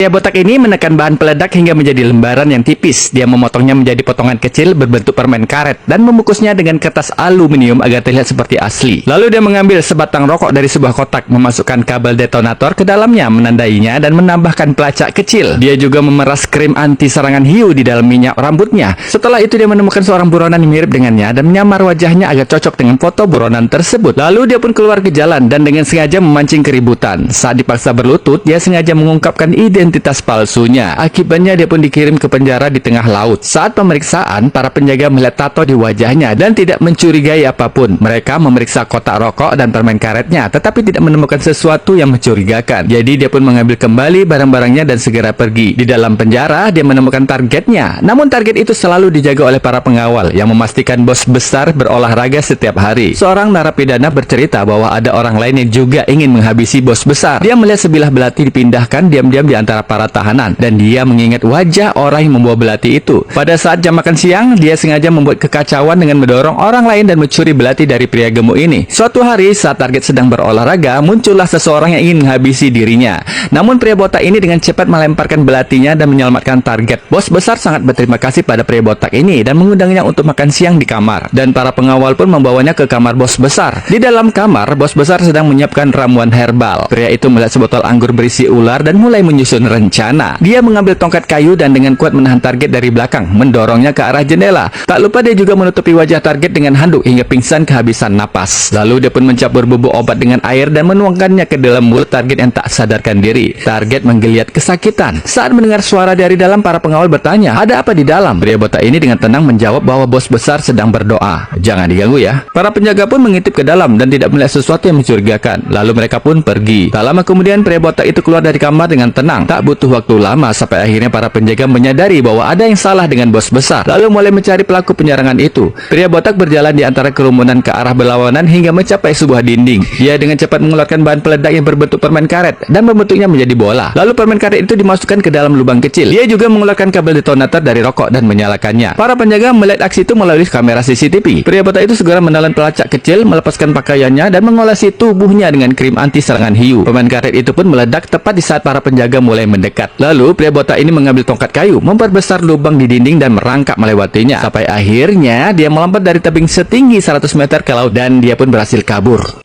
Pria botak ini menekan bahan peledak hingga menjadi lembaran yang tipis. Dia memotongnya menjadi potongan kecil berbentuk permen karet dan membungkusnya dengan kertas aluminium agar terlihat seperti asli. Lalu dia mengambil sebatang rokok dari sebuah kotak, memasukkan kabel detonator ke dalamnya, menandainya dan menambahkan pelacak kecil. Dia juga memeras krim anti serangan hiu di dalam minyak rambutnya. Setelah itu dia menemukan seorang buronan yang mirip dengannya dan menyamar wajahnya agar cocok dengan foto buronan tersebut. Lalu dia pun keluar ke jalan dan dengan sengaja memancing keributan. Saat dipaksa berlutut, dia sengaja mengungkapkan identitas palsunya. Akibatnya dia pun dikirim ke penjara di tengah laut. Saat pemeriksaan, para penjaga melihat tato di wajahnya dan tidak mencurigai apapun. Mereka memeriksa kotak rokok dan permen karetnya, tetapi tidak menemukan sesuatu yang mencurigakan. Jadi dia pun mengambil kembali barang-barangnya dan segera pergi. Di dalam penjara, dia menemukan targetnya. Namun target itu selalu dijaga oleh para pengawal yang memastikan bos besar berolahraga setiap hari. Seorang narapidana bercerita bahwa ada orang lain yang juga ingin menghabisi bos besar. Dia melihat sebilah belati dipindahkan diam-diam di antara para tahanan dan dia mengingat wajah orang yang membawa belati itu. Pada saat jam makan siang, dia sengaja membuat kekacauan dengan mendorong orang lain dan mencuri belati dari pria gemuk ini. Suatu hari saat target sedang berolahraga, muncullah seseorang yang ingin menghabisi dirinya. Namun pria botak ini dengan cepat melemparkan belatinya dan menyelamatkan target. Bos besar sangat berterima kasih pada pria botak ini dan mengundangnya untuk makan siang di kamar. Dan para pengawal pun membawanya ke kamar bos besar. Di dalam kamar, bos besar sedang menyiapkan ramuan herbal. Pria itu melihat sebotol anggur berisi ular dan mulai menyusun rencana. Dia mengambil tongkat kayu dan dengan kuat menahan target dari belakang, mendorongnya ke arah jendela. Tak lupa dia juga menutupi wajah target dengan handuk hingga pingsan kehabisan napas. Lalu dia pun mencampur bubuk obat dengan air dan menuangkannya ke dalam mulut target yang tak sadarkan diri. Target menggeliat kesakitan. Saat mendengar suara dari dalam, para pengawal bertanya, "Ada apa di dalam?" Pria botak ini dengan tenang menjawab bahwa bos besar sedang berdoa. "Jangan diganggu ya." Para penjaga pun mengintip ke dalam dan tidak melihat sesuatu yang mencurigakan. Lalu mereka pun pergi. Tak lama kemudian pria botak itu keluar dari kamar dengan tenang. Tak butuh waktu lama sampai akhirnya para penjaga menyadari bahwa ada yang salah dengan bos besar. Lalu mulai mencari pelaku penyerangan itu. Pria botak berjalan di antara kerumunan ke arah berlawanan hingga mencapai sebuah dinding. Dia dengan cepat mengeluarkan bahan peledak yang berbentuk permen karet dan membentuknya menjadi bola. Lalu permen karet itu dimasukkan ke dalam lubang kecil. Dia juga mengeluarkan kabel detonator dari rokok dan menyalakannya. Para penjaga melihat aksi itu melalui kamera CCTV. Pria botak itu segera menelan pelacak kecil, melepaskan pakaiannya dan mengolesi tubuhnya dengan krim anti serangan hiu. Permen karet itu pun meledak tepat di saat para penjaga mulai mendekat. Lalu pria botak ini mengambil tongkat kayu, memperbesar lubang di dinding dan merangkak melewatinya. Sampai akhirnya dia melompat dari tebing setinggi 100 meter ke laut dan dia pun berhasil kabur.